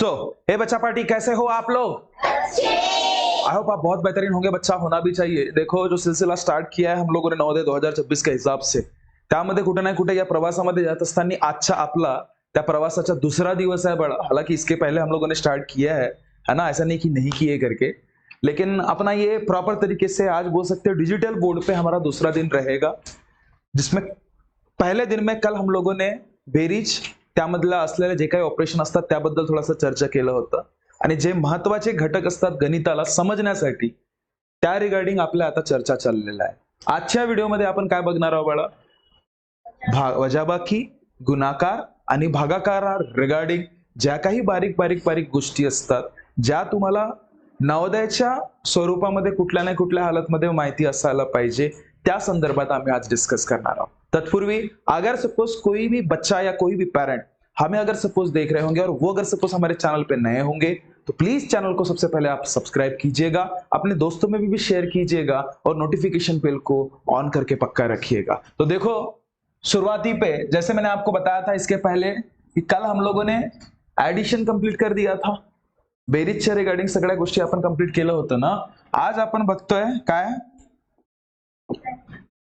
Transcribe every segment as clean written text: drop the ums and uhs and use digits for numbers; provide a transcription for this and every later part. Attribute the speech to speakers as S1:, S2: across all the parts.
S1: So हे बच्चा party, कैसे हो आप लोग? आई होप आप बहुत बेहतरीन होंगे, बच्चा होना भी चाहिए। देखो, जो सिलसिला स्टार्ट किया है हम लोगों ने नवोदय 2026 के हिसाब से, त्यामध्ये कुठे ना कुठे या प्रवासामध्ये जात असताना आजचा आपला त्या प्रवासाचा दूसरा दिवस है बड़ा। हालांकि इसके पहले हम लोगों ने स्टार्ट किया है ना, ऐसा नहीं कि नहीं किए करके, लेकिन अपना ये प्रॉपर तरीके से आज बोल सकते हो डिजिटल बोर्ड पे हमारा दूसरा दिन रहेगा, जिसमें पहले दिन में कल हम लोगों ने बेरीज त्यामधला असलेले जे काही ऑपरेशन असतात त्याबद्दल थोडासा चर्चा केलं होतं आणि जे महत्त्वाचे घटक असतात गणिताला समजण्यासाठी त्या रिगार्डिंग आपल्या आता चर्चा चाललेल्या आहे। आजच्या व्हिडिओमध्ये आपण काय बघणार आहोत बाळा? वजाबाकी, गुणाकार आणि भागाकार रिगार्डिंग ज्या काही बारीक बारीक बारीक गोष्टी असतात, ज्या तुम्हाला नवोदयाच्या स्वरूपामध्ये कुठल्या ना कुठल्या हालतमध्ये माहिती असायला पाहिजे, त्या संदर्भात आम्ही आज डिस्कस करणार आहोत। तत्पूर्वी अगर सपोज कोई भी बच्चा या कोई भी पेरेंट हमें अगर सपोज देख रहे होंगे और वो अगर सपोज हमारे चैनल पे नए होंगे तो प्लीज चैनल को सबसे पहले आप सब्सक्राइब कीजिएगा, अपने दोस्तों में भी शेयर कीजिएगा और नोटिफिकेशन बेल को ऑन करके पक्का रखिएगा। तो देखो, शुरुआती पे जैसे मैंने आपको बताया था इसके पहले कि कल हम लोगों ने एडिशन कंप्लीट कर दिया था, बेरीजच्या रिगार्डिंग सगळ्या गोष्टी आपण कंप्लीट केलं होतं ना। आज आपण बघतोय काय?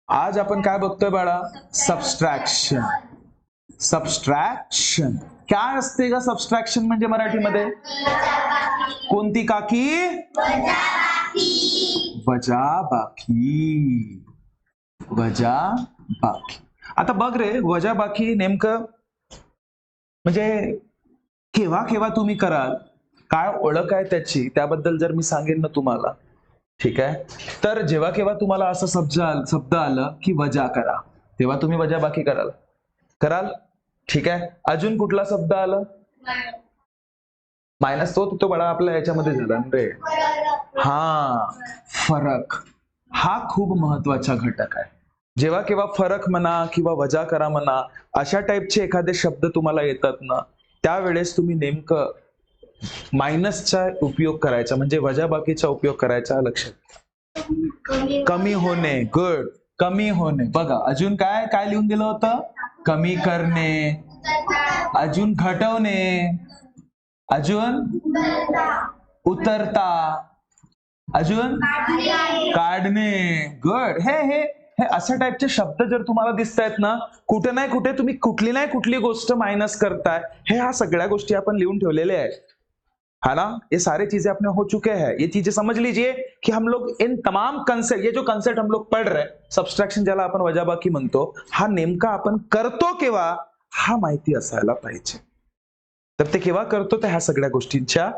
S1: आज आपण काय बघतोय बाळा? सबस्ट्रॅक्शन। सबस्ट्रॅक्शन काय असते का? सबस्ट्रॅक्शन म्हणजे मराठीमध्ये कोणती काकी? वजाबाकी। वजाबाकी। आता बघ रे, वजाबाकी नेमकं म्हणजे केव्हा केव्हा तुम्ही कराल, काय ओळख आहे त्याची, त्याबद्दल जर मी सांगेन ना तुम्हाला, ठीक आहे? तर जेव्हा केव्हा तुम्हाला असं शब्द आलं की वजा करा, तेव्हा तुम्ही वजाबाकी कराल, ठीक आहे? अजून कुठला शब्द आला? मायनस, तो बळा आपल्या याच्यामध्ये झाला रे। हा, फरक हा खूप महत्वाचा घटक आहे। जेव्हा केव्हा फरक म्हणा किंवा वजा करा म्हणा, अशा टाईपचे एखादे शब्द तुम्हाला येतात ना, त्यावेळेस तुम्ही नेमकं मायनसचा उपयोग करायचा, म्हणजे वजाबाकीचा उपयोग करायचा। लक्षात, कमी होणे, गुड, कमी होणे। बघा अजून काय काय लिहून दिलं होतं? कमी करणे, अजून घटवणे, अजून उतरता, अजून काढणे, गुड। हे हे हे अशा टाईपचे शब्द जर तुम्हाला दिसत आहेत ना, कुठे नाही कुठे तुम्ही कुठली नाही कुठली गोष्ट मायनस करताय, हे ह्या सगळ्या गोष्टी आपण लिहून ठेवलेल्या आहेत, है ना? ये सारी चीजें अपने हो चुके हैं। ये चीजें समझ लीजिए कि हम लोग इन तमाम कंसेप्ट, ये जो कंसेप्ट हम लोग पढ़ रहे हैं, सबस्ट्रॅक्शन ज्याला आपण वजाबाकी म्हणतो, हा नेमका आपण करतो केव्हा, हा माहिती असायला पाहिजे। तर ते केव्हा करतो, तर ह्या सगळ्या गोष्टींच्या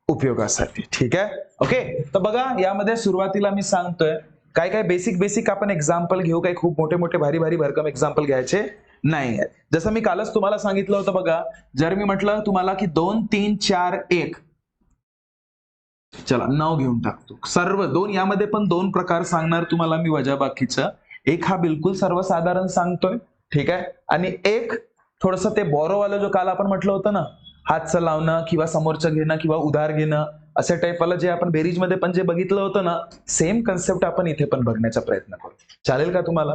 S1: उपयोगासाठी, ठीक आहे? ओके, तर बघा यामध्ये सुरुवातीला मी सांगतोय काय काय बेसिक आपण एक्झाम्पल घेऊ, काही खूप मोठे मोठे भारी भारी भरकम एक्झाम्पल घ्यायचे नाही आहे। जसं मी कालच तुम्हाला सांगितलं होतं बघा, जर मी म्हटलं तुम्हाला की 2 3 4 1, चला 9 घेऊन टाकतो, सर्व 2, यामध्ये पण 2 प्रकार सांगणार तुम्हाला मी वजाबाकीचा। एक हा बिलकुल सर्वसाधारण सांगतोय, ठीक आहे, आणि एक थोडस ते बोरोवालं जो काल आपण म्हटलं होतं ना, हातचं लावणं किंवा समोरचं घेणं किंवा उधार घेणं, अशा टाईपवाला जे आपण बेरीज मध्ये पण जे बघितलं होतं ना, सेम कन्सेप्ट आपण इथे पण बघण्याचा प्रयत्न करू। चालेल का तुम्हाला?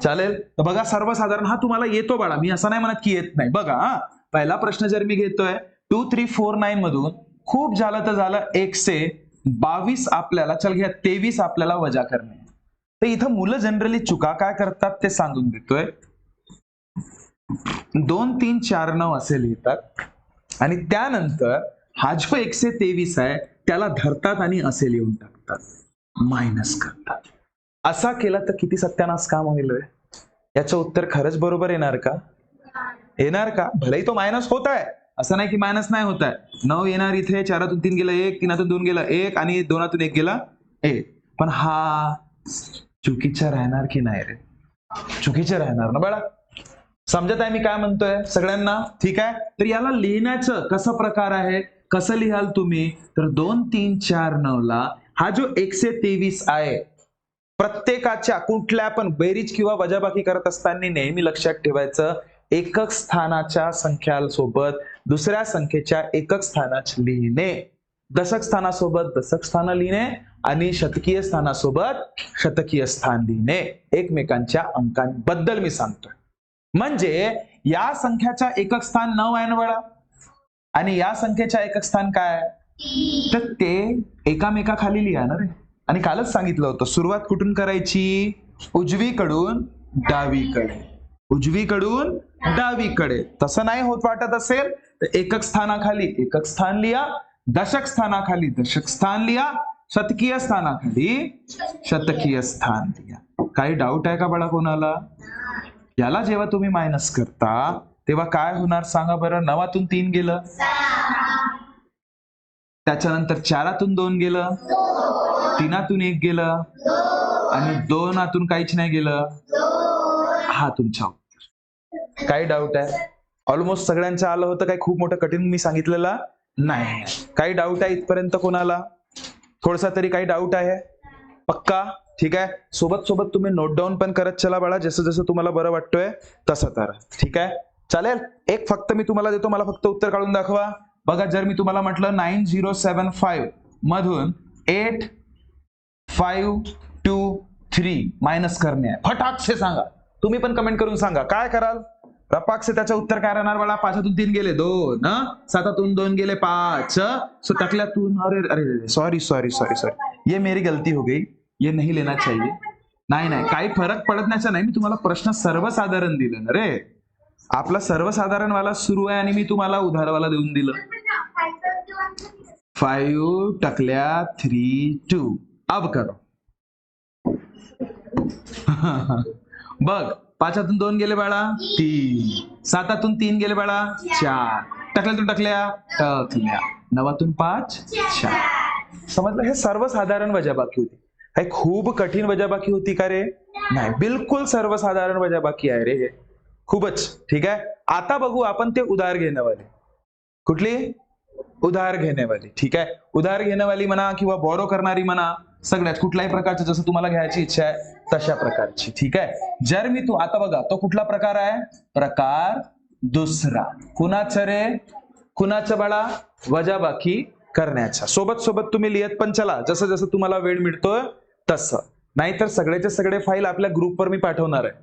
S1: चालेल। तर बघा, सर्वसाधारण हा तुम्हाला येतो बाळा, मी असं नाही म्हणत की येत नाही। बघा हा पहिला प्रश्न जर मी घेतोय 2 3 4 9 मधून, खूप झालं तर झालं 1 से 22 आपल्याला, चल घ्या 23 आपल्याला वजा करणे। तर इथं मुलं जनरली चुका काय करतात ते सांगून देतोय। 2 3 4 9 असे लिहितात आणि त्यानंतर हा जो 1 से 23 आहे त्याला धरतात आणि असे लिहून टाकतात, मायनस करतात। असा केला तर किती सत्यानाश काम होईल रे? याचं उत्तर खरंच बरोबर येणार का? येणार का? भलेही तो मायनस होत आहे, असं नाही की मायनस नाही होत आहे। 9 येणार इथे, 4तून 3 गेला 1, 3तून 2 गेला 1 आणि 2तून 1 गेला 1, पण हा चुकीचा राहणार की नाही रे? चुकीचे राहणार ना बाळा। समजत आहे मी काय म्हणतोय सगळ्यांना? ठीक आहे, तर याला लिहिण्याचं कसं प्रकार आहे, कसं लिहाल तुम्ही? तर 2 3 4 9 ला हा जो 1 से 23 आहे, प्रत्येकाच्या कुठल्या पण बेरीज किंवा वजाबाकी करत असताना नेहमी लक्षात ठेवायचं, एकक स्थानाच्या संख्यासोबत दुसऱ्या संख्येच्या एकक स्थानाची लिहिणे, दशक स्थानासोबत दशक स्थान लिहिणे आणि शतकीय स्थानासोबत शतकीय स्थान लिहिणे, एकमेकांच्या अंकांबद्दल मी सांगतोय। म्हणजे या संख्याचा एकक स्थान 9 आहे ना बाळा, आणि या संख्येच्या एकक स्थान काय, तर ते एकामेकाखाली लिहा ना रे. आणि कालच सांगितलं होतं सुरुवात कुठून करायची, उजवीकडून डावीकडे, उजवीकडून डावीकडे. तसं नाही होत वाटत असेल तर एकक स्थानाखाली एकक स्थान लिहा, दशक स्थानाखाली दशक स्थान लिहा, शतकीय स्थानाखाली शतकीय स्थान लिहा. काही डाऊट आहे का बाळा कोणाला? याला जेव्हा तुम्ही मायनस करता तेव्हा काय होणार सांगा बरं. 9तून 3 गेलं, त्याच्यानंतर 4तून 2 गेलं, 3तून 1 गेलं आणि 2तून काहीच नाही गेलं. हा तुमचा उत्तर. काही डाऊट आहे? ऑलमोस्ट सगळ्यांचं आलं होतं. काही खूप मोठं कठीण मी सांगितलेलं नाही. काही डाऊट आहे इथपर्यंत कोणाला? थोडासा तरी काही डाऊट आहे? पक्का? ठीक आहे. सोबत सोबत तुम्ही नोट डाऊन पण करत चला बाळा, जसं जसं तुम्हाला बरं वाटतोय तसं तर. ठीक आहे, चालेल. एक फक्त मी तुम्हाला देतो, मला फक्त उत्तर काढून दाखवा. बघा, जर मी तुम्हाला म्हटलं 9075 मधून 8523 मायनस करणे आहे, फटाक से सांगा. तुम्ही पण कमेंट करून सांगा काय कराल. रपाक से त्याचं उत्तर काय राहणार बाळा? 5तून 3 गेले 2, 7तून 2 गेले 5, सो टकल्यातून अरे अरे सॉरी सॉरी सॉरी सॉरी, ये मेरी गलती हो गई, ये नहीं लेना चाहिए. नाही नाही, काही फरक पडण्याचा नाही. मी तुम्हाला प्रश्न सर्वसाधारण दिलं ना रे. आपला सर्वसाधारण वाला सुरू आहे आणि मी तुम्हाला उधारवाला देऊन दिलं. 5 टकल्या 3 2. अब करो. बघ, 5तून 2 गेले बाळा 3, 7तून 3 गेले बाळा 4, टकल्यातून टकल्या टकल्या, 9तून 5 4. समजलं? हे सर्वसाधारण वजाबाकी होती. काही खूप कठीण वजाबाकी होती का रे? नाही, बिलकुल सर्वसाधारण वजाबाकी आहे रे हे, खूपच. ठीक आहे, आता बघू आपण ते उधार घेण्यावाली. कुठली? उधार घेण्यावाली. ठीक आहे, उधार घेण्यावाली म्हणा किंवा बॉरो करणारी म्हणा, सगळ्यात कुठल्याही प्रकारचं जसं तुम्हाला घ्यायची इच्छा आहे तशा प्रकारची. ठीक आहे, जर मी तू आता बघा तो कुठला प्रकार आहे? प्रकार दुसरा. कुणाचं रे? कुणाचं बाळा? वजाबाकी करण्याचा. सोबत सोबत तुम्ही लिहित पण चला, जसं जसं तुम्हाला वेळ मिळतोय तसं. नाहीतर सगळेचे सगळे फाईल आपल्या ग्रुपवर मी पाठवणार आहे.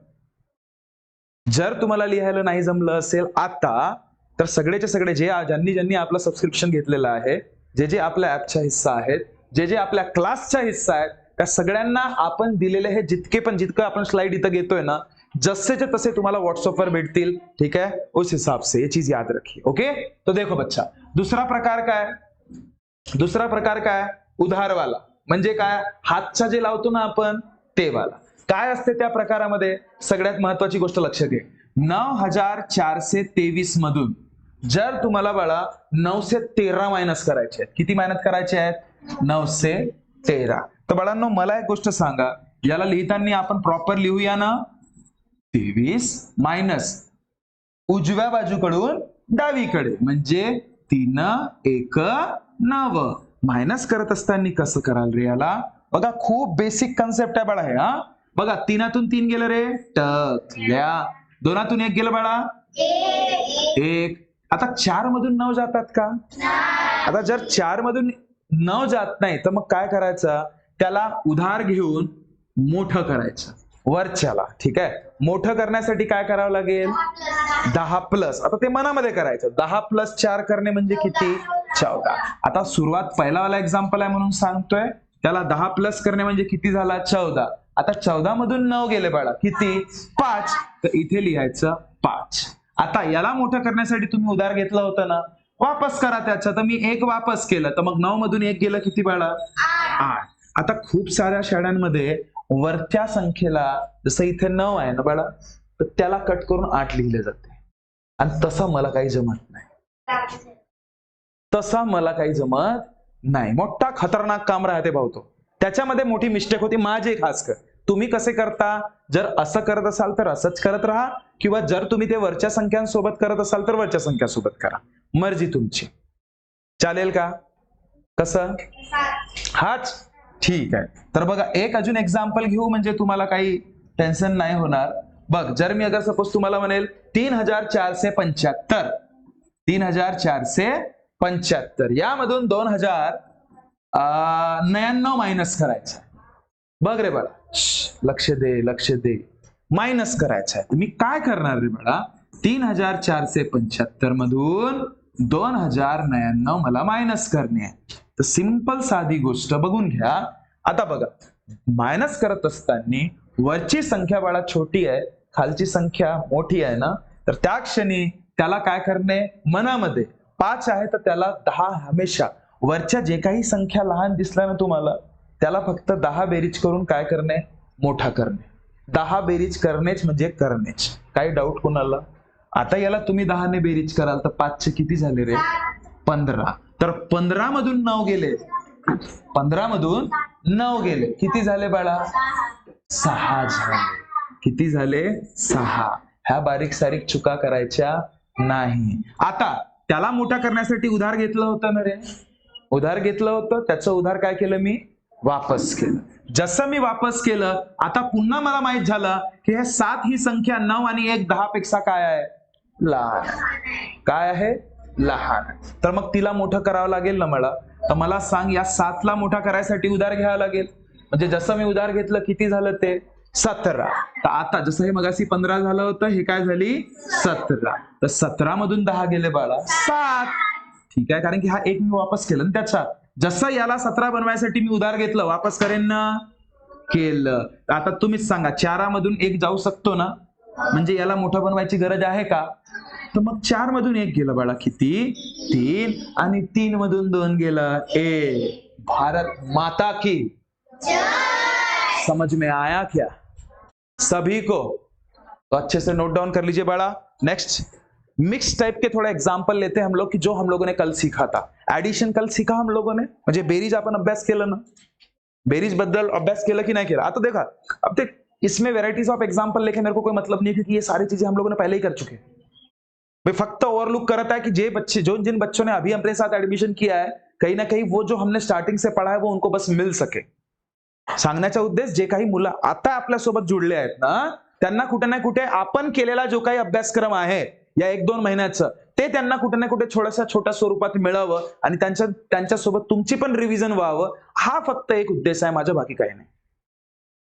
S1: जर तुम्हाला लिहायला नाही जमलं असेल आता, तर सगळेचे सगळे ज्यांनी ज्यांनी आपलं सबस्क्रिप्शन घेतलेलं आहे, जे जे आपल्या ऍपचा हिस्सा आहेत, जे जे आपल्या क्लासचा हिस्सा आहेत, त्या सगळ्यांना आपण दिलेले हे जितकं आपण स्लाइड इथं घेतोय ना, जसेचे तसे तुम्हाला व्हॉट्सअपवर भेटतील. ठीक है, उस हिसाब से ये चीज याद रखिए. ओके, तो देखो बच्चा, दुसरा प्रकार काय? दुसरा प्रकार काय? उधारवाला. म्हणजे काय? हातचा जे लावतो ना आपण ते वाला. काय असते त्या प्रकारामध्ये? सगळ्यात महत्वाची गोष्ट लक्षात घे. 9423 मधून जर तुम्हाला बाळा 913 मायनस करायचे आहेत, किती मायनस करायचे आहेत? 913. तर बाळांनो, मला एक गोष्ट सांगा, याला लिहिताना आपण प्रॉपर लिहूया ना? 23 मायनस उजव्या बाजूकडून डावीकडे, म्हणजे 3 1 9. मायनस करत असताना कसं कराल रे याला? बघा, खूप बेसिक कन्सेप्ट आहे बाळा हे. हा बघा, 3तून 3 गेलं रे टकल्या, 2तून 1 गेलं बाळा 1. आता 4 मधून 9 जातात का? आता जर 4 मधून 9 जात नाही तर मग काय करायचं? त्याला उधार घेऊन मोठं करायचं वरच्याला. ठीक आहे, मोठं करण्यासाठी काय करावं लागेल? 10 प्लस. आता ते मनामध्ये करायचं. 10 प्लस 4 करणे म्हणजे किती? 14. आता सुरुवात पहिलावाला एक्झाम्पल आहे म्हणून सांगतोय, त्याला 10 प्लस करणे म्हणजे किती झाला? 14. आता 14 मधून 9 गेले बाळा, किती? 5. तर इथे लिहायचं 5. आता याला मोठं करण्यासाठी तुम्ही उधार घेतलं होतं ना, वापस करा त्याचं. तर मी 1 वापस केलं, तर मग 9 मधून 1 गेलं किती बाळा? 8. आता खूप साऱ्या शाळांमध्ये वरच्या संख्येला, जसं इथे 9 आहे ना बाळा, तर त्याला कट करून 8 लिहिले जाते. आणि तसं मला काही जमत नाही. तसा मला काही जमत नाही. मोठा खतरनाक काम राहते भाऊ तो. त्याच्यामध्ये मोठी मिस्टेक होती माझी खास कर. तुम्ही कसे करता? जर असं करत असाल तर असंच करत राहा, किंवा जर तुम्ही ते वरच्या संख्यांसोबत करत असाल तर वरच्या संख्यासोबत करा. मर्जी तुमची. चालेल का? कसं? हाच? ठीक आहे. तर बघा, एक अजून एक्झाम्पल घेऊ म्हणजे तुम्हाला काही टेन्शन नाही होणार. बघ, जर मी अगर सपोज तुम्हाला म्हणेल 3475, 3475, यामधून 2099 मायनस करायचं. बघ रे बाळा, लक्ष दे लक्ष दे, मायनस करायचं आहे. मी काय करणार रे बाळा? 3475 मधून 2099 मला मायनस करणे आहे. तर सिंपल साधी गोष्ट बघून घ्या. आता बघा, मायनस करत असताना वरची संख्या बाळा छोटी आहे, खालची संख्या मोठी आहे ना, तर त्या क्षणी त्याला काय करणे, मनामध्ये 5 आहे तर त्याला 10 हमेशा वरच्या जे काही संख्या लहान दिसल्या ना तुम्हाला, त्याला फक्त 10 बेरीज करून काय करणे, मोठा करणे. 10 बेरीज करणेच म्हणजे करणेच. काही डाऊट कोणाला? आता याला तुम्ही 10 ने बेरीज कराल तर 5 किती झाले रे, 15. तर 15 मधून 9 गेले, 15 मधून 9 गेले, किती झाले बाळा, 6 झाले. किती झाले, 6. ह्या बारीक सारीक चुका करायच्या नाही. आता त्याला मोठा करण्यासाठी उधार घेतलं होतं ना रे, उधार घेतलं होतं, त्याचं उधार काय केलं मी, वापस केलं. जसं मी वापस केलं, आता पुन्हा मला माहित झालं की हे 7 ही संख्या 9 आणि 1 10 पेक्षा काय आहे, लहान. काय आहे, लहान. तर मग तिला मोठं करावं लागेल ना मला. तर मला सांग, या 7 ला मोठा करायसाठी उधार घ्यावं लागेल. म्हणजे जसं मी उधार घेतलं, किती झालं ते, 17. तर आता जसं हे मगाशी 15 झालं होतं, हे काय झाली, 17. तर 17 मधून 10 गेले बाळा, 7. ठीक आहे, कारण की हा एक मी वापस केलं ना त्याचा. जसं याला 17 बनवायसाठी मी उधार घेतलं, वापस करेन ना, केलं. आता तुम्हीच सांगा, 4 मधून 1 जाऊ शकतो ना, म्हणजे याला मोठं बनवायची गरज आहे का? तर मग 4 मधून 1 गेलं बाळा, किती, 3. आणि 3 मधून 2 गेलं, 1. भारत माता की समझ में आया क्या सभी को? तो अच्छे से नोट डाउन कर लीजिए बाळा. नेक्स्ट, मिक्स टाइप के थोड़ा एग्जांपल लेते हैं हम लोग, कि जो हम लोगों ने कल सीखा था. एडिशन कल सीखा हम लोगों ने, म्हणजे बेरीज आपण अभ्यास केलं ना, बेरीज बद्दल अभ्यास केलं की नहीं केला. आता देखा, अब देख, इसमें वेराइटीज ऑफ एग्जांपल लेके मेरे को कोई मतलब नहीं, क्योंकि ये सारी चीजें हम लोगों ने पहले ही कर चुके हैं. मैं फक्त ओवरलुक करता है कि जे बच्चे, जिन बच्चों ने अभी अपने साथ एडमिशन किया है, कहीं ना कहीं वो जो हमने स्टार्टिंग से पढ़ा है वो उनको बस मिल सके. सांगण्याचा उद्देश, जे काही मुलं आता आपल्या सोबत जुळले आहेत ना, त्यांना कुठे ना कुठे आपण केलेला जो काही अभ्यासक्रम आहे या 1-2 महिन्याचं, ते त्यांना कुठे ना कुठे थोडंसं छोट्या स्वरूपात मिळावं आणि त्यांच्यासोबत तुमची पण रिव्हिजन व्हावं, हा फक्त एक उद्देश आहे माझा, बाकी काही नाही.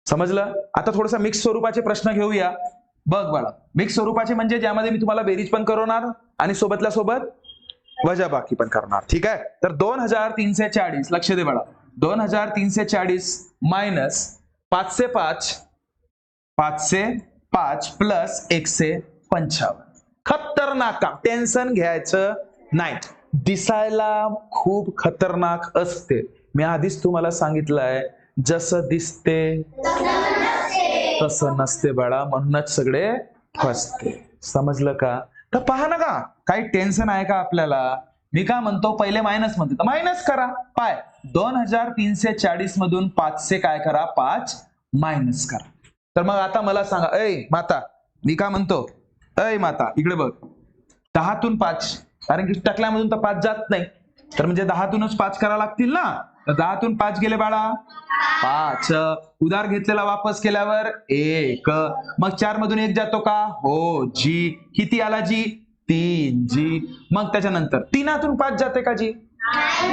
S1: समजलं? आता थोडंसं मिक्स स्वरूपाचे प्रश्न घेऊया. बघ बाळा, मिक्स स्वरूपाचे म्हणजे ज्यामध्ये मी तुम्हाला बेरीज पण करवणार आणि सोबतल्या सोबत वजाबाकी पण करणार. ठीक आहे? तर 2340, लक्ष दे बाळा, 2340 मायनस 505 प्लस 155. खतरनाक काम, टेन्शन घ्यायचं नाही. दिसायला खूप खतरनाक असते, मी आधीच तुम्हाला सांगितलंय, जसं दिसते तसं नसते बाळा, म्हणूनच सगळे फसते. समजलं का? तर पहा ना, का काही टेन्शन आहे का आपल्याला? मी काय म्हणतो, पहिले मायनस म्हणते तर मायनस करा. पाय 2340 मधून 500 काय करा, 5 मायनस करा. तर मग आता मला सांगा, ऐ माता, मी काय म्हणतो, ऐ माता इकडे बघ, 10तून 5, कारण की टकल्यामधून तर 5 जात नाही, तर म्हणजे 10तूनच 5 करा लागतील ना. तर 10तून 5 गेले बाळा, 5. उधार घेतलेला वापस केल्यावर 1. मग 4 मधून 1 जातो का, हो जी. किती आला जी, 3 जी. मग त्याच्यानंतर 3तून 5 जाते का जी,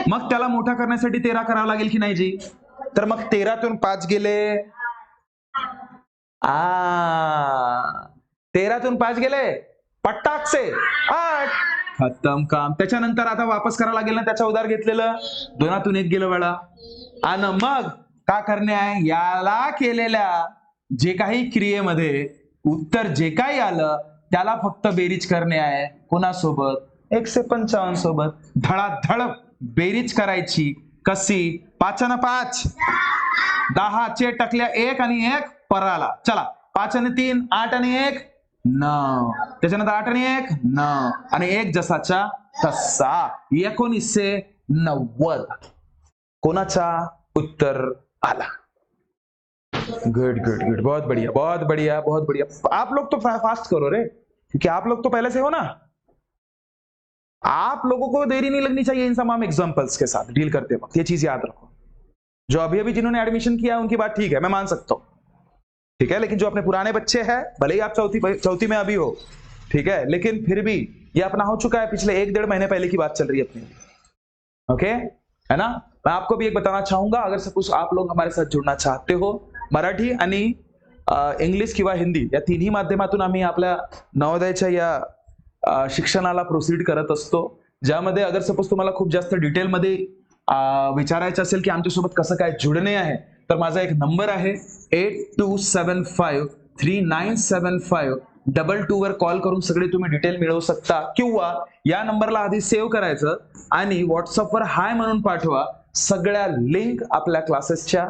S1: मग त्याला मोठा करण्यासाठी 13 करावं लागेल की नाही जी. तर मग 13तून 5 गेले, 13तून 5 गेले, पटाक से 8. खतम काम. त्याच्यानंतर आता वापस करावं लागेल ना त्याचा उधार घेतलेलं, 2तून 1 गेलं बाळा. आणि मग का करणे आहे, याला केलेल्या जे काही क्रियेमध्ये उत्तर जे काही आलं त्याला फक्त बेरीज करणे आहे. कोणासोबत, 155 सोबत. धडाधड बेरीज करायची. कशी, 5 आणि 5, 10 टकल्या 1 आणि 1 पराला. चला, 5 आणि 3, 8 आणि 1 9. त्याच्यानंतर 8 आणि 1 9, आणि 1 जसाचा तसा. 1990 कोणाचा उत्तर आला. गुड गुड गुड, बहुत बढ़िया बहुत बढ़िया बहुत बढ़िया. आप लोग तो फास्ट करो रे, क्योंकि आप लोग तो पहले से हो ना. आप लोगों को देरी नहीं लगनी चाहिए इन तमाम एग्जांपल्स के साथ डील करते वक्त, ये चीज याद रखो. जो अभी अभी जिन्होंने एडमिशन किया उनकी बात ठीक है, मैं मान सकता हूं, ठीक है, लेकिन जो अपने पुराने बच्चे हैं, भले ही आप चौथी में अभी हो, ठीक है, लेकिन फिर भी ये अपना हो चुका है, पिछले 1-1.5 महीने पहले की बात चल रही है अपनी. ओके, है ना. मैं आपको भी एक बताना चाहूंगा, अगर सपोज आप लोग हमारे साथ जुड़ना चाहते हो, मराठी आणि इंग्लिश किंवा हिंदी या तिन्ही माध्यमातून आम्ही आपल्या नवोदयाच्या या शिक्षणाला प्रोसीड करत असतो. ज्यामध्ये अगर सपोज तुम्हाला खूप जास्त डिटेलमध्ये विचारायचं असेल की आमच्यासोबत कसं काय जुडणे आहे, तर माझा एक नंबर आहे 8275397522 वर कॉल करून सगळे तुम्ही डिटेल मिळवू शकता, किंवा या नंबरला आधी सेव्ह करायचं आणि व्हॉट्सअपवर हाय म्हणून पाठवा सगळ्या लिंक आपल्या क्लासेसच्या,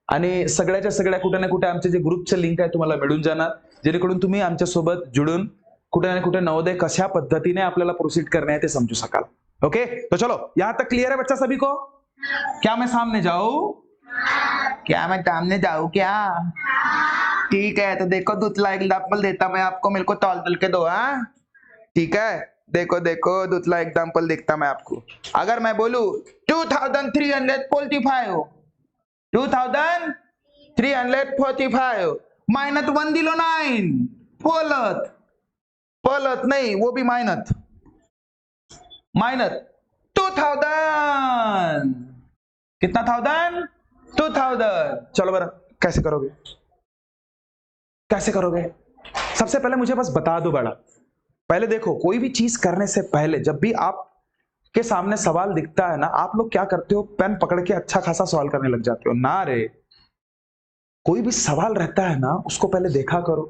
S1: आणि सगळ्याच्या सगळ्या कुठे ना कुठे आमचे जे ग्रुपचे लिंक आहे तुम्हाला मिळून जाणार, जेणेकरून तुम्ही आमच्यासोबत जुडून कुठे ना कुठे नवोदय कशा पद्धतीने आपल्याला प्रोसीड करना है ते समझू सकाल। ओके, तो चलो यहां तक क्लियर है बच्चा सभी को? क्या मैं सामने जाऊं? क्या मैं सामने जाऊं क्या? ठीक है, तो देखो दूसरा एग्जाम्पल देता मैं आपको, मेरे को तौल तल के दो। हाँ ठीक है, देखो देखो दूसरा एग्जाम्पल देखता मैं आपको। अगर मैं बोलू 2345 2345 माइनस 1 दिलो 9 बोलत पलत नहीं, वो भी माइनस 2000, कितना 2000। चलो बरा कैसे करोगे, कैसे करोगे? सबसे पहले मुझे बस बता दो बड़ा, पहले देखो कोई भी चीज करने से पहले जब भी आप के सामने सवाल दिखता है ना, आप लोग क्या करते हो, पेन पकड़ के अच्छा खासा सवाल करने लग जाते हो ना रे। कोई भी सवाल रहता है ना, उसको पहले देखा करो,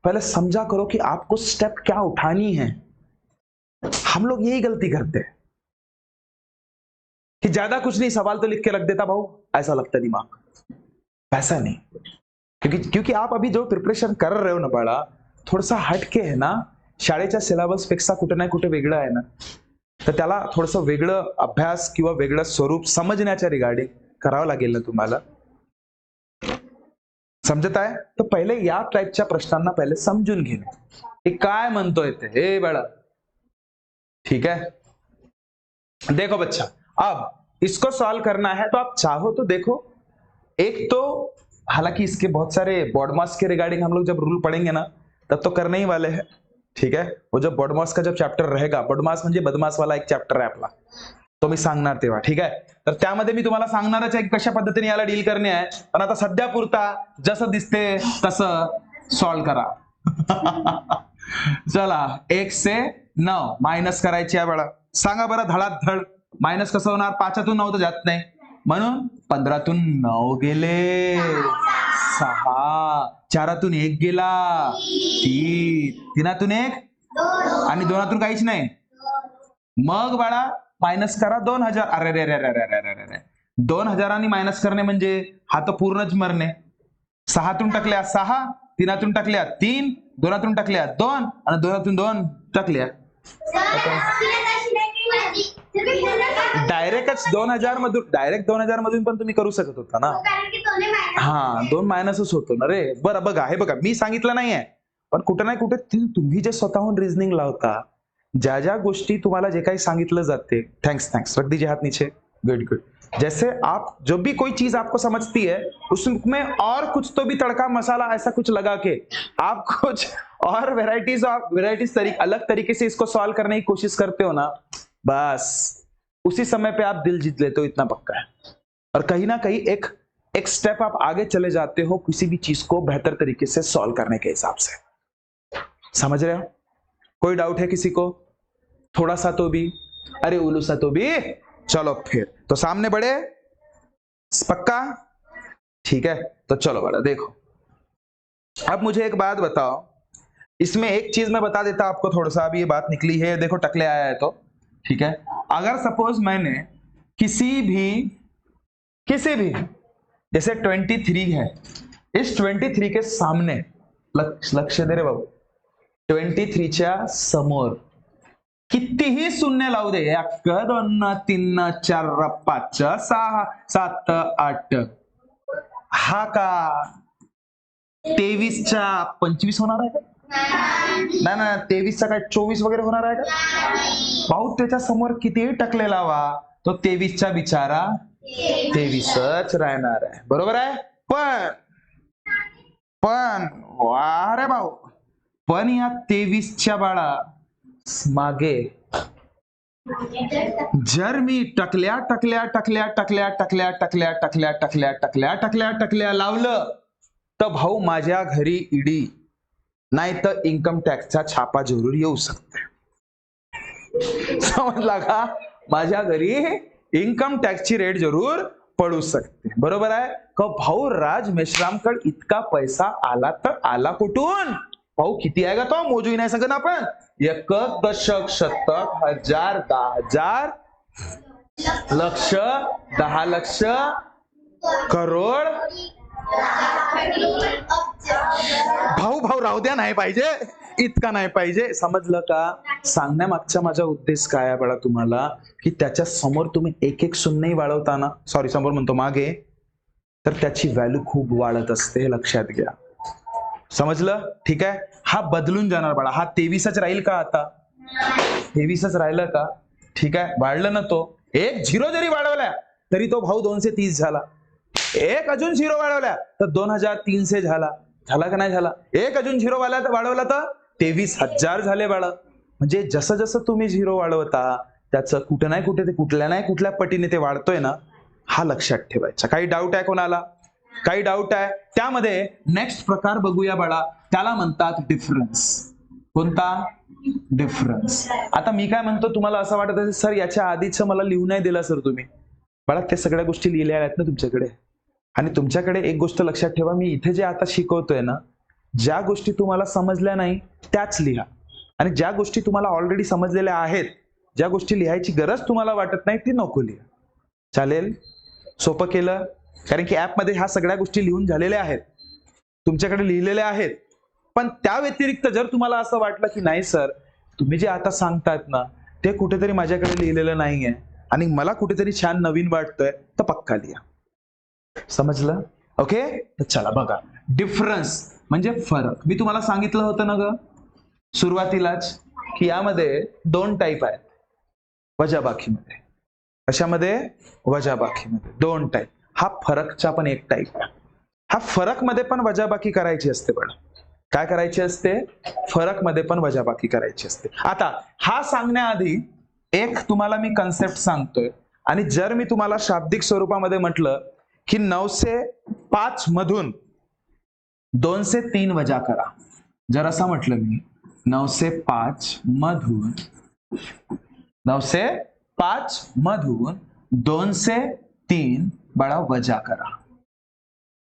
S1: पहले समझा करो कि आपको स्टेप क्या उठानी है। हम लोग यही गलती करते हैं कि ज्यादा कुछ नहीं, सवाल तो लिख के रख देता भाऊ, ऐसा लगता दिमाग, ऐसा नहीं। क्योंकि आप अभी जो प्रिपरेशन कर रहे हो ना बड़ा, थोडासा हटके है ना, शाळेच्या सिलेबस पेक्षा कुठे ना कुठे वेगळं आहे ना, तर त्याला थोडंसं वेगळं अभ्यास किंवा वेगळं स्वरूप समजण्याच्या रिगार्डिंग करावं लागेल ना तुम्हाला, समजत आहे? तर पहिले या टाइपच्या प्रश्नांना पहिले समजून घेणे, हे काय म्हणतोय ते, हे बड़ा ठीक है। देखो बच्चा, अब इसको सॉल्व करना है तो आप चाहो तो देखो, एक तो हालांकि इसके बहुत सारे बॉडमास के रिगार्डिंग हम लोग जब रूल पढ़ेंगे ना तब तो करने ही वाले हैं, ठीक है। वो जब बॉडमास का जब चॅप्टर रहेगा, बॉडमास म्हणजे बदमास वाला एक चॅप्टर आहे आपला, तो मी सांगणार तेव्हा, ठीक आहे। तर त्यामध्ये मी तुम्हाला सांगणारच आहे कशा पद्धतीने याला डील करणे आहे, पण आता सध्या पुरता जसं दिसते तसं सॉल्व करा। चला 1 से 9 मायनस करायची आहे बळा, सांगा बरं धडाधड, मायनस कसं होणार, 5 तून 9 तर जात नाही, म्हणून 15 तून 9 गेले, 6, 4 तून 1 गेला, 3 तून 1 आणि 2 काहीच नाही, मग बाळा मायनस करा 2000। अरे रे रे रे रे रे रे रे, 2000 आणि मायनस करणे म्हणजे हा तर पूर्णच मरणे। 6 तून टाकल्या 6, 3 तून टाकल्या 3, 2 तून टाकल्या 2 आणि 2 तून 2 टाकल्या, डायरेक्टच 2000 मधून, डायरेक्ट 2000 मधून पण तुम्ही करू शकत होता ना, हा 2 मायनसच होतो ना रे। बरं बघा, हे बघा मी सांगितलं नाहीये, पण कुठे ना कुठे तुम्ही जे स्वतःहून रिझनिंग लावता, ज्या ज्या गोष्टी तुम्हाला जे काही सांगितलं जाते, थैंक्स रख दीजिए हाथ नीचे, गुड गुड, जैसे आप जब भी कोई चीज आपको समझती है उसमें और कुछ तो भी तड़का मसाला ऐसा कुछ लगा के आप कुछ और वेराइटीज अलग तरीके से इसको सॉल्व करने की कोशिश करते हो ना, बस उसी समय पे आप दिल जीत लेते हो, इतना पक्का है। और कहीं ना कहीं एक स्टेप आप आगे चले जाते हो किसी भी चीज को बेहतर तरीके से सॉल्व करने के हिसाब से, समझ रहे हो? कोई डाउट है किसी को? थोड़ा सा तो भी, अरे उलू सा तो भी, चलो फिर तो सामने बढ़े, पक्का ठीक है। तो चलो बड़ा देखो, अब मुझे एक बात बताओ, इसमें एक चीज मैं बता देता आपको, थोड़ा सा अभी ये बात निकली है, देखो टकले आया है तो ठीक है। अगर सपोज मैंने किसी भी जैसे 23 है, इस 23 के सामने लक्ष दे रे बाबू, 23 च्या समोर कितीही शून्य लावू दे, 1 2 3 4 5 6 7 8, हा का 23 च्या 25 होणार आहे का? नाही ना, 23 चा काय 24 वगैरे होणार आहे का? भाऊ त्याच्या समोर कितीही टकले लावा, तो 23 चा बिचारा 23च राहणार आहे, बरोबर आहे। पण वा रे भाऊ, पण या 23 च्या बाळा मागे जर मी टकल्या लावलं तर भाऊ माझ्या घरी ईडी नाही तर इन्कम टॅक्सचा छापा जरूर येऊ शकते। समजला का? माझ्या घरी इन्कम टॅक्सची रेट जरूर पडू शकते, बरोबर आहे का? भाऊ राज मेश्रामकडे इतका पैसा आला तर आला कुठून? भाऊ किती आहे का तो? मोजू नाही शकत आपण. एकक, दशक, शतक, हजार, 10,000, लक्ष, 10 लक्ष, करोड. भाऊ राहू द्या, नाही पाहिजे, इतका नाही पाहिजे. समजलं का? सांगण्यामागचा माझा उद्देश काय आहे बळा तुम्हाला, की त्याच्या समोर तुम्ही एक एक शून्यही वाढवताना, सॉरी समोर म्हणतो मागे, तर त्याची व्हॅल्यू खूप वाढत असते, हे लक्षात घ्या. समजलं? ठीक आहे. हा बदलून जाणार बाळा. हा 23च राहील का? आता 23च राहिलं का? ठीक आहे, वाढलं ना तो. एक झिरो जरी वाढवला तरी तो भाऊ 230 झाला. एक अजून झिरो वाढवला तर 2300 झाला. झाला का नाही झाला? एक अजून झिरो वाढवला तर 23,000 झाले बाळा. म्हणजे जसं जसं तुम्ही झिरो वाढवता त्याचं कुठे नाही कुठे ते कुठल्या नाही कुठल्या पटीने ते वाढतोय ना, हा लक्षात ठेवायचा. काही डाऊट आहे कोणाला? काही डाऊट आहे? त्यामध्ये नेक्स्ट प्रकार बघूया बाळा, त्याला म्हणतात डिफरन्स. कोणता? डिफरन्स. आता मी काय म्हणतो, तुम्हाला असं वाटत असेल सर याच्या आधीच मला लिहू नाही दिला सर तुम्ही. बाळा त्या सगळ्या गोष्टी लिहिल्या आहेत ना तुमच्याकडे. आणि तुमच्याकडे एक गोष्ट लक्षात ठेवा, मी इथे जे आता शिकवतोय ना, ज्या गोष्टी तुम्हाला समजल्या नाही त्याच लिहा, आणि ज्या गोष्टी तुम्हाला ऑलरेडी समजलेल्या आहेत, ज्या गोष्टी लिहायची गरज तुम्हाला वाटत नाही ती नको लिहा. चालेल? सोपं केलं? कारण की ऍपमध्ये ह्या सगळ्या गोष्टी लिहून झालेल्या आहेत, तुमच्याकडे लिहिलेल्या आहेत. पण त्या व्यतिरिक्त जर तुम्हाला असं वाटलं की नाही सर तुम्ही जे आता सांगतायत ना ते कुठेतरी माझ्याकडे लिहिलेलं नाहीये आणि मला कुठेतरी छान नवीन वाटतंय, तर पक्का लिहा. समजलं? ओके, तर चला बघा. डिफरन्स म्हणजे फरक. मी तुम्हाला सांगितलं होतं ना ग सुरुवातीलाच की यामध्ये 2 टाईप आहेत वजाबाकीमध्ये. कशामध्ये? वजाबाकीमध्ये 2 टाईप. हा फरकचा पण एक टाईप आहे. हा फरक मध्ये पण वजाबाकी करायची असते बघा. काय करायची असते? फरक मध्ये पण वजाबाकी करायची असते. आता हा सांगण्याआधी एक तुम्हाला मी कन्सेप्ट सांगतोय, आणि जर मी तुम्हाला शाब्दिक स्वरूपामध्ये म्हटलं की 905 मधून 203 वजा करा, जर असं म्हटलं मी 905 मधून 203 बळा वजा करा.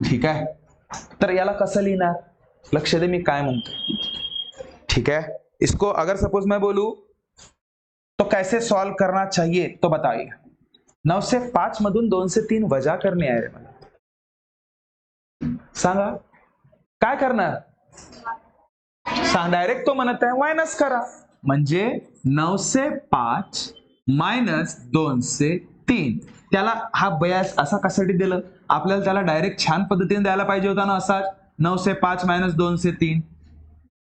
S1: ठीक आहे, तर याला कसं लिहिणार? लक्ष दे मी काय म्हणतो. ठीक है, इसको अगर सपोज मैं बोलूं तो कैसे सॉल्व करना चाहिए तो बताइए. 9 से 5 मधून 2 से 3 वजा करणे आहे रे मला. सांगा काय करणार? सांग, डायरेक्ट तो म्हणत आहे मायनस करा. म्हणजे 9 से 5 मायनस 2 से 3. त्याला हा बयास असा कशासाठी दिलं? आपल्याला त्याला डायरेक्ट छान पद्धतीने द्यायला पाहिजे होता ना असा 9 से 5 मायनस 2 से 3.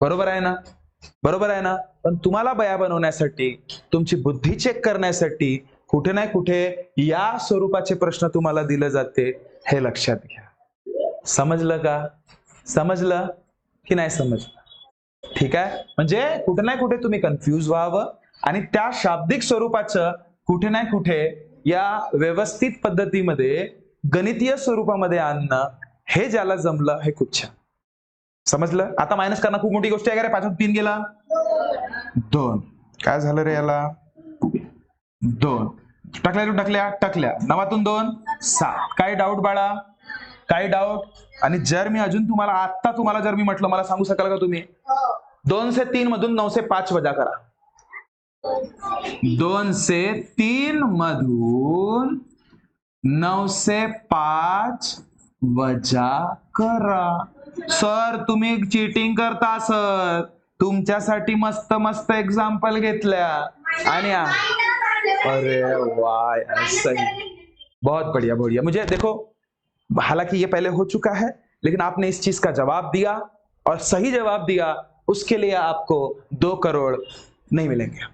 S1: बरोबर आहे ना? बरोबर आहे ना? पण तुम्हाला बया बनवण्यासाठी, तुमची बुद्धी चेक करण्यासाठी कुठे नाही कुठे या स्वरूपाचे प्रश्न तुम्हाला दिले जाते, हे लक्षात घ्या. समजलं का? समजलं की नाही समजलं? ठीक आहे, म्हणजे कुठे नाही कुठे तुम्ही कन्फ्यूज व्हावं आणि त्या शाब्दिक स्वरूपाचं कुठे नाही कुठे या व्यवस्थित पद्धतीमध्ये गणितीय स्वरूपामध्ये आणणं, हे ज्याला जमलं हे खूप छान. समजलं? आता मायनस करणं खूप मोठी गोष्ट आहे का रे? 5 3 गेला 2. काय झालं रे याला? 2 टाकल्या 9 2 7. काय डाऊट बाळा? काय डाऊट? आणि जर मी अजून तुम्हाला जर मी म्हटलं, मला सांगू शकाल का तुम्ही 2 से 3 मधून 9 से 5 वजा करा. 2 से 3 मधून 9 से 5 वजा करा. सर तुम्ही चीटिंग करता सर. तुमच्यासाठी मस्त मस्त एग्जाम्पल घेतल्या आणि अरे वाह सही, बहुत बढ़िया बढ़िया. मुझे देखो, हालांकि ये पहले हो चुका है, लेकिन आपने इस चीज का जवाब दिया और सही जवाब दिया, उसके लिए आपको 2 करोड़ नहीं मिलेंगे.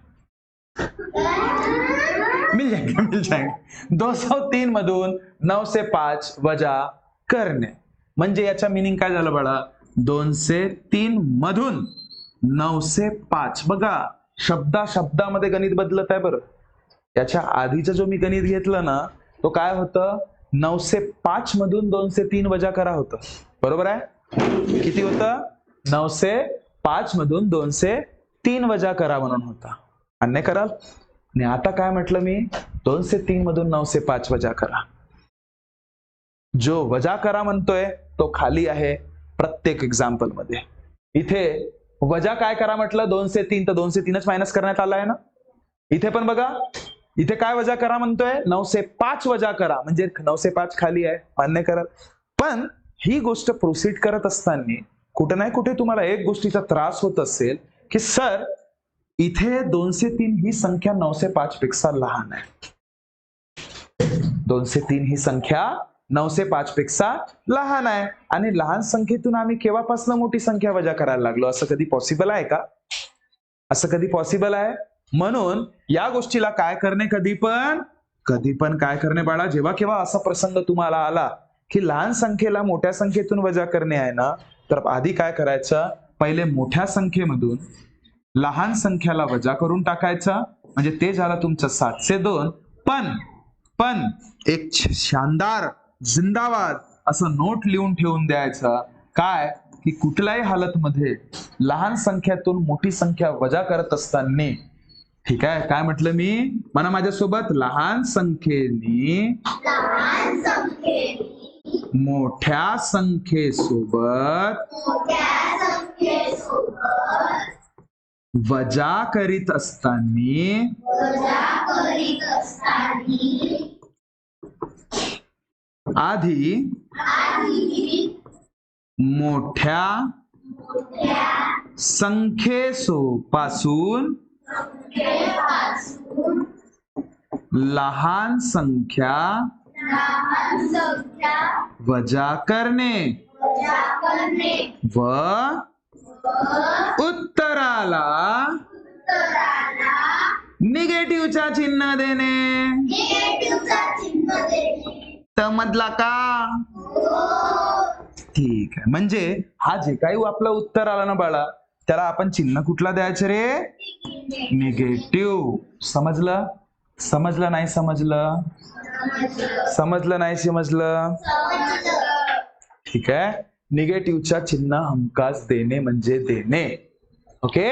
S1: मिल जाएंगे. 203 मधून 9 से 5 वजा करणे म्हणजे याचा मीनिंग काय झालं बाळा? 2 से 3 मधून 9 से 5. बघा शब्दामध्ये गणित बदलत आहे बरं. याच्या आधीचं जो मी गणित घेतलं ना तो काय होतं? 9 से 5 मधून 2 से 3 वजा करा होतं. बरोबर आहे? किती होतं? 9 से 5 मधून 2 से 3 वजा करा म्हणून होता. मान्य कराल? आणि आता काय म्हटलं मी, 2 से 3 मधून 9 से 5 वजा करा. जो वजा करा म्हणतोय तो खाली आहे प्रत्येक एक्झाम्पल मध्ये. इथे वजा काय करा म्हटलं, 2 से 3, तर 2 से 3च मायनस करण्यात आलाय ना. इथे पण बघा, इथे काय वजा करा म्हणतोय, 9 से 5 वजा करा, म्हणजे 9 से 5 खाली आहे, मान्य करा. पण ही गोष्ट प्रोसीड करत असताना कुठे नाही कुठे तुम्हाला एक गोष्टीचा त्रास होत असेल की सर इथे 2 से 3 ही संख्या 9 से 5 पेक्षा लहान आहे. 2 से 3 ही संख्या 9 से 5 पेक्षा लहान आहे आणि लहान संख्येतून आम्ही केव्हापासून मोठी संख्या वजा करायला लागलो? असं कधी पॉसिबल आहे का? असं कधी पॉसिबल आहे? म्हणून या गोष्टीला काय करणे, कधी पण काय करणे बाळा, जेव्हा केव्हा असा प्रसंग तुम्हाला आला की लहान संख्येला मोठ्या संख्येतून वजा करणे आहे ना, तर आधी काय करायचं, पहिले मोठ्या संख्येमधून लहान संख्याला वजा करून टाकायचं, म्हणजे ते झालं तुमचं 702. पण एक शानदार जिंदाबाद असं नोट लिहून ठेवून द्यायचं, काय की कुठल्याही हालतमध्ये लहान संख्यातून मोठी संख्या वजा करत असताना, ठीक आहे, काय म्हटलं मी, म्हणा माझ्यासोबत, लहान संख्येने मोठ्या संख्येसोबत वजा करीत असताना आधी मोठ्या संख्येपासून लहान संख्या वजा करणे व उत्तराला निगेटिव्हचा चिन्ह देणे. समजला का? ठीक आहे. म्हणजे हा जे काही आपलं उत्तर आलं ना बाळा, त्याला आपण चिन्ह कुठला द्यायचं रे? निगेटिव्ह. समजलं? समजलं नाही समजलं? समजलं नाही समजलं? ठीक आहे. निगेटिव्हच्या चिन्ह हमखास देणे म्हणजे देणे. ओके,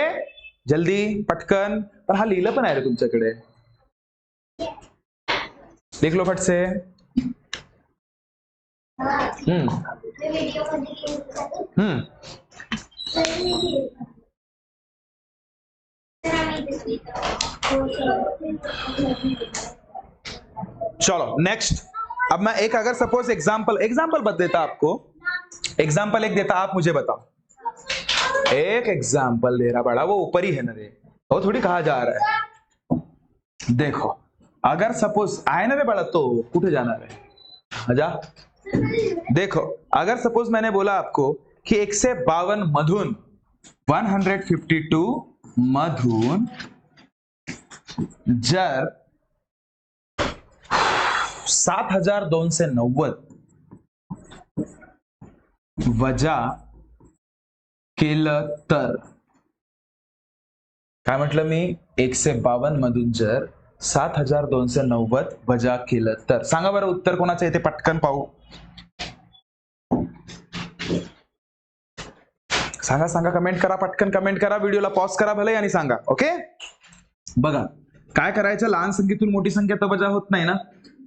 S1: जल्दी पटकन. पण हा लिहिलं पण आहे रे तुमच्याकडे, लिख लो फट से. चलो नेक्स्ट. अब मैं एक अगर सपोज एग्जाम्पल बता देता आपको, एग्जाम्पल एक देता, आप मुझे बताओ. एक एग्जाम्पल दे रहा बड़ा, वो ऊपर ही है ना रे, वो थोड़ी कहा जा रहा है. देखो अगर सपोज आए ना रे बड़ा, तो कुछ जाना है आजा. देखो अगर सपोज मैंने बोला आपको कि 152 मधून 152 मधून जर 7290 वजा केलं तर, काय म्हटलं मी, 152 मधून जर 7290 वजा केलं तर, सांगा बरं उत्तर कोणाचं येते, पटकन पाहू. सांगा सांगा, कमेंट करा, पटकन कमेंट करा, व्हिडिओला पॉज करा भले आणि सांगा. ओके, बघा काय करायचं, लहान संख्येतून मोठी संख्या तर वजा होत नाही ना,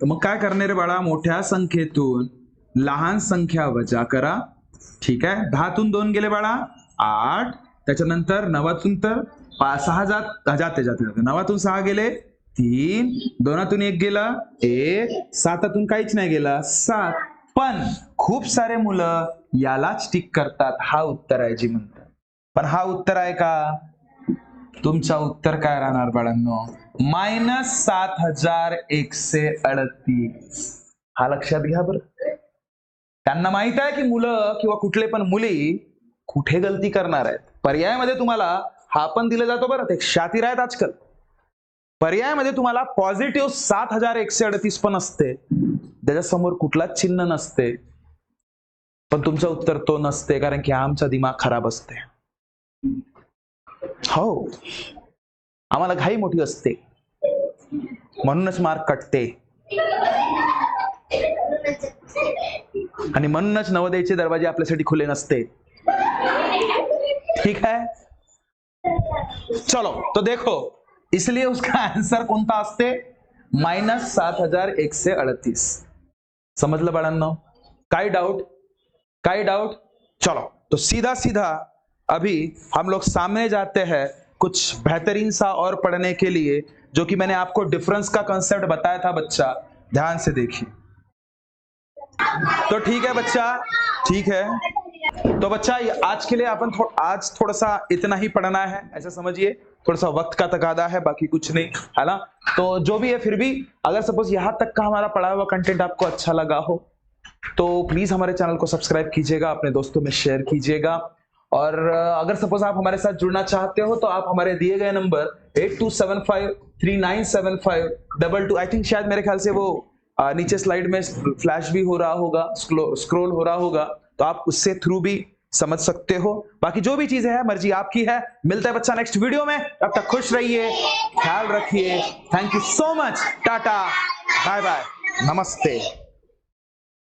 S1: तर मग काय करणार रे बाळा, मोठ्या संख्येतून लहान संख्या वजा करा. ठीक आहे, 10तून 2 गेले बाळा 8, त्याच्यानंतर 9तून तर 6 जाते 9तून 6 गेले 3, 2तून 1 गेला 1, 7तून काहीच नाही गेला 7. पण खूप सारे मुलं यालाच टिक करतात, हा उत्तर आहे जी म्हणतात. पण हा उत्तर आहे का? तुमचा उत्तर काय राहणार बाळांनो? -7138. हा लक्षात घ्या बरं. त्यांना माहित आहे की मुलं किंवा कुठले पण मुली कुठे गलती करणार आहेत. पर्यायामध्ये तुम्हाला हा पण दिला जातो बरं, ते शातीर आहेत आजकाल. पर्यायामध्ये तुम्हाला पॉझिटिव्ह 7138 पण असते, त्याच्यासमोर कुठलाच चिन्ह नसते, पण तुमचं उत्तर तो नसते, कारण की आमचा दिमाग खराब असते. हो, आम्हाला घाई मोठी असते, म्हणूनच मार्क कटते, आणि म्हणूनच नवोदयचे दरवाजे आपल्यासाठी खुले नसते. ठीक है, चलो तो देखो इसलिए उसका आंसर कोणता असते -7138. समझलं बाळांनो? काय डाउट? चलो तो सीधा सीधा अभी हम लोग सामने जाते हैं कुछ बेहतरीन सा और पढ़ने के लिए, जो कि मैंने आपको डिफरेंस का कंसेप्ट बताया था बच्चा, ध्यान से देखिए। तो ठीक है बच्चा, ठीक है। तो बच्चा आज के लिए अपन आज थोड़ा सा इतना ही पढ़ना है, ऐसा समझिए, थोड़ा सा वक्त का तकादा है, बाकी कुछ नहीं, है ना। तो जो भी है, फिर भी अगर सपोज यहां तक का हमारा पढ़ा हुआ कंटेंट आपको अच्छा लगा हो तो प्लीज हमारे चैनल को सब्सक्राइब कीजिएगा, अपने दोस्तों में शेयर कीजिएगा। और अगर सपोज आप हमारे साथ जुड़ना चाहते हो तो आप हमारे दिए गए नंबर 8275397522, आई थिंक शायद मेरे ख्याल से वो नीचे स्लाइड में फ्लैश भी हो रहा होगा, स्क्रॉल हो रहा होगा, तो आप उससे थ्रू भी समझ सकते हो। बाकी जो भी चीजें हैं मर्जी आपकी है। मिलता है बच्चा नेक्स्ट वीडियो में, तब तक खुश रहिए, ख्याल रखिए। Thank you so much, tata, bye bye, Namaste.